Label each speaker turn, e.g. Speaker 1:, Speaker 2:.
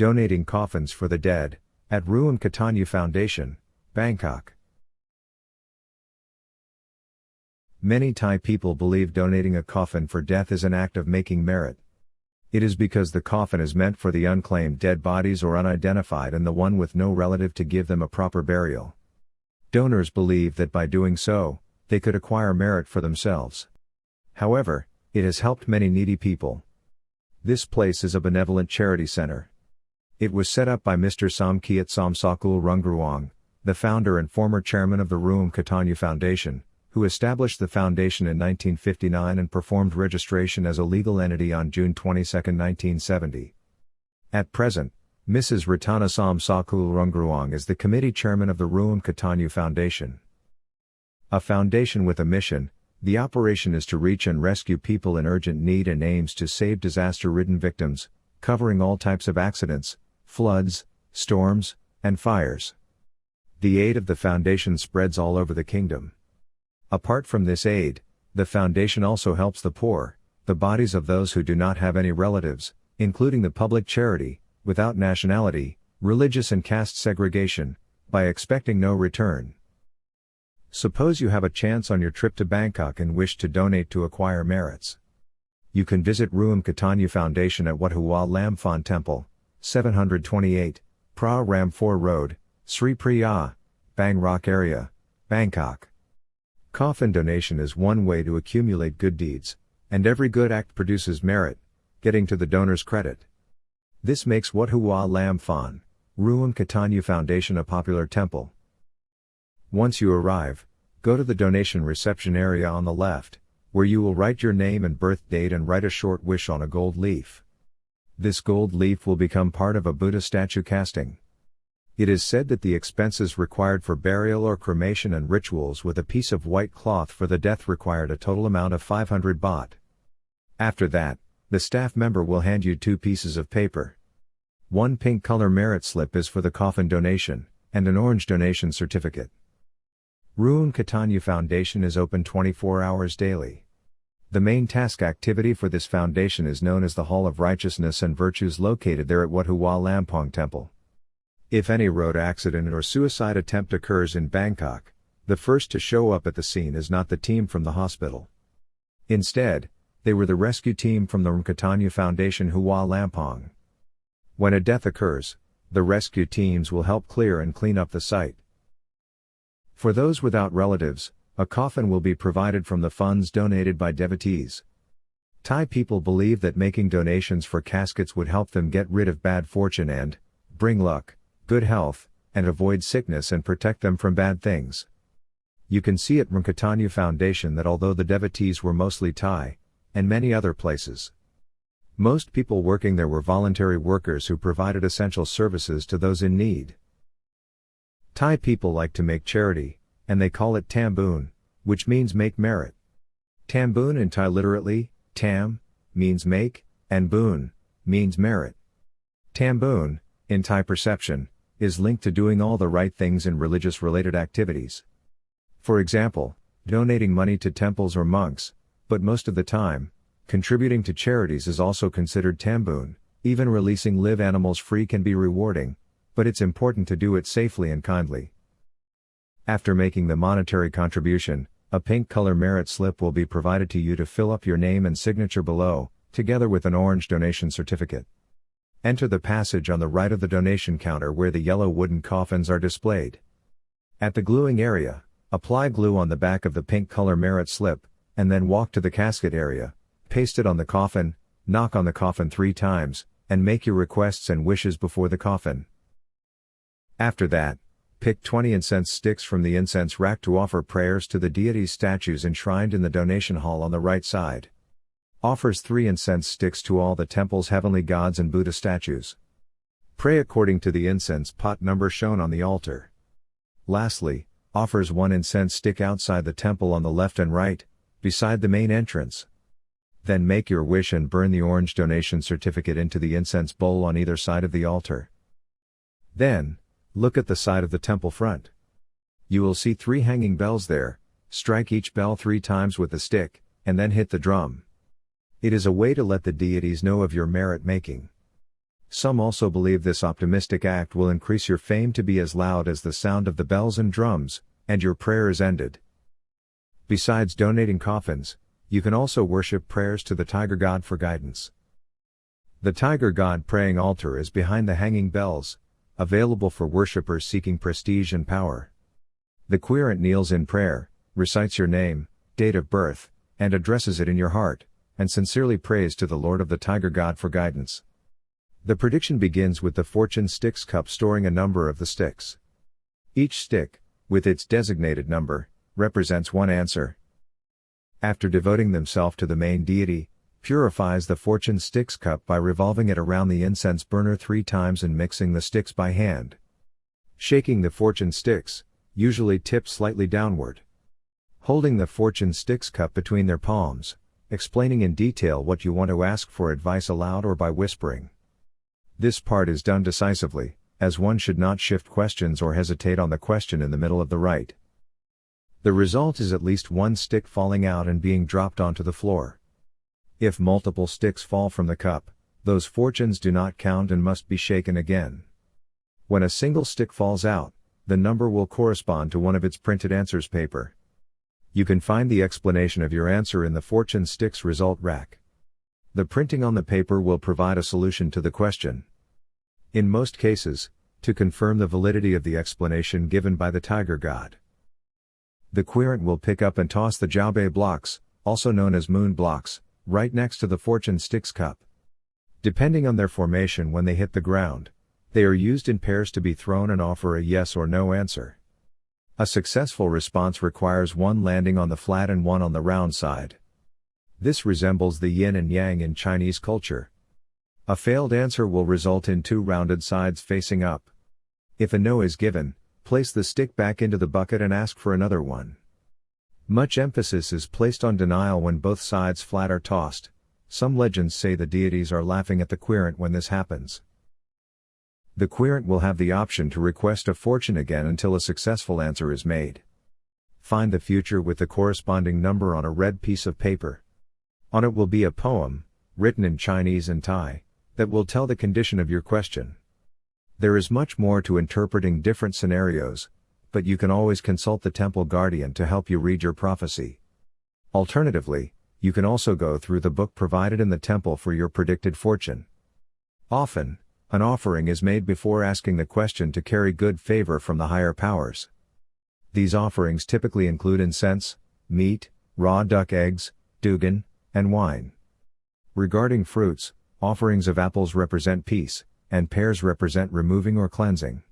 Speaker 1: Donating coffins for the dead, at Ruamkatanyu Foundation, Bangkok. Many Thai people believe donating a coffin for death is an act of making merit. It is because the coffin is meant for the unclaimed dead bodies or unidentified and the one with no relative to give them a proper burial. Donors believe that by doing so, they could acquire merit for themselves. However, it has helped many needy people. This place is a benevolent charity center. It was set up by Mr. Somkiat Somsakul Rungruang, the founder and former chairman of the Ruamkatanyu Foundation, who established the foundation in 1959 and performed registration as a legal entity on June 22, 1970. At present, Mrs. Ratana Somsakul Rungruang is the committee chairman of the Ruamkatanyu Foundation. A foundation with a mission, the operation is to reach and rescue people in urgent need and aims to save disaster-ridden victims, covering all types of accidents, floods, storms, and fires. The aid of the foundation spreads all over the kingdom. Apart from this aid, the foundation also helps the poor, the bodies of those who do not have any relatives, including the public charity, without nationality, religious and caste segregation, by expecting no return. Suppose you have a chance on your trip to Bangkok and wish to donate to acquire merits. You can visit Ruamkatanyu Foundation at Wat Hua Lam Phon Temple, 728, Phra Ram 4 Road, Sri Priya, Bang Rock area, Bangkok. Coffin donation is one way to accumulate good deeds, and every good act produces merit, getting to the donor's credit. This makes Wat Hua Lam Phon, Ruamkatanyu Foundation a popular temple. Once you arrive, go to the donation reception area on the left, where you will write your name and birth date and write a short wish on a gold leaf. This gold leaf will become part of a Buddha statue casting. It is said that the expenses required for burial or cremation and rituals with a piece of white cloth for the death required a total amount of 500 baht. After that, the staff member will hand you 2 pieces of paper. One pink color merit slip is for the coffin donation, and an orange donation certificate. Ruamkatanyu Foundation is open 24 hours daily. The main task activity for this foundation is known as the Hall of Righteousness and Virtues located there at Wat Hua Lampong Temple. If any road accident or suicide attempt occurs in Bangkok, the first to show up at the scene is not the team from the hospital. Instead, they were the rescue team from the Ruamkatanyu Foundation Hua Lampong. When a death occurs, the rescue teams will help clear and clean up the site. For those without relatives, a coffin will be provided from the funds donated by devotees. Thai people believe that making donations for caskets would help them get rid of bad fortune and bring luck, good health, and avoid sickness and protect them from bad things. You can see at Ruamkatanyu Foundation that although the devotees were mostly Thai, and many other places, most people working there were voluntary workers who provided essential services to those in need. Thai people like to make charity, and they call it tambun, which means make merit. Tambun in Thai literally, tam, means make, and boon, means merit. Tambun, in Thai perception, is linked to doing all the right things in religious-related activities. For example, donating money to temples or monks, but most of the time, contributing to charities is also considered tambun. Even releasing live animals free can be rewarding, but it's important to do it safely and kindly. After making the monetary contribution, a pink color merit slip will be provided to you to fill up your name and signature below, together with an orange donation certificate. Enter the passage on the right of the donation counter where the yellow wooden coffins are displayed. At the gluing area, apply glue on the back of the pink color merit slip, and then walk to the casket area, paste it on the coffin, knock on the coffin 3 times, and make your requests and wishes before the coffin. After that, pick 20 incense sticks from the incense rack to offer prayers to the deities' statues enshrined in the donation hall on the right side. Offers 3 incense sticks to all the temple's heavenly gods and Buddha statues. Pray according to the incense pot number shown on the altar. Lastly, offers 1 incense stick outside the temple on the left and right, beside the main entrance. Then make your wish and burn the orange donation certificate into the incense bowl on either side of the altar. Then, look at the side of the temple front. You will see 3 hanging bells there. Strike each bell 3 times with the stick, and then hit the drum. It is a way to let the deities know of your merit making. Some also believe this optimistic act will increase your fame to be as loud as the sound of the bells and drums, and your prayer is ended. Besides donating coffins, you can also worship prayers to the tiger god for guidance. The tiger god praying altar is behind the hanging bells, available for worshippers seeking prestige and power. The querent kneels in prayer, recites your name, date of birth, and addresses it in your heart, and sincerely prays to the Lord of the tiger god for guidance. The prediction begins with the fortune sticks cup storing a number of the sticks. Each stick, with its designated number, represents one answer. After devoting themselves to the main deity, purifies the fortune sticks cup by revolving it around the incense burner 3 times and mixing the sticks by hand. Shaking the fortune sticks, usually tipped slightly downward. Holding the fortune sticks cup between their palms, explaining in detail what you want to ask for advice aloud or by whispering. This part is done decisively, as one should not shift questions or hesitate on the question in the middle of the rite. The result is at least one stick falling out and being dropped onto the floor. If multiple sticks fall from the cup, those fortunes do not count and must be shaken again. When a single stick falls out, the number will correspond to one of its printed answers paper. You can find the explanation of your answer in the fortune sticks result rack. The printing on the paper will provide a solution to the question. In most cases, to confirm the validity of the explanation given by the tiger god. The querent will pick up and toss the jiaobei blocks, also known as moon blocks, right next to the fortune sticks cup. Depending on their formation when they hit the ground, they are used in pairs to be thrown and offer a yes or no answer. A successful response requires one landing on the flat and one on the round side. This resembles the yin and yang in Chinese culture. A failed answer will result in 2 rounded sides facing up. If a no is given, place the stick back into the bucket and ask for another one. Much emphasis is placed on denial when both sides flat are tossed. Some legends say the deities are laughing at the querent when this happens. The querent will have the option to request a fortune again until a successful answer is made. Find the future with the corresponding number on a red piece of paper. On it will be a poem, written in Chinese and Thai, that will tell the condition of your question. There is much more to interpreting different scenarios, but you can always consult the temple guardian to help you read your prophecy. Alternatively, you can also go through the book provided in the temple for your predicted fortune. Often, an offering is made before asking the question to carry good favor from the higher powers. These offerings typically include incense, meat, raw duck eggs, dugan, and wine. Regarding fruits, offerings of apples represent peace, and pears represent removing or cleansing.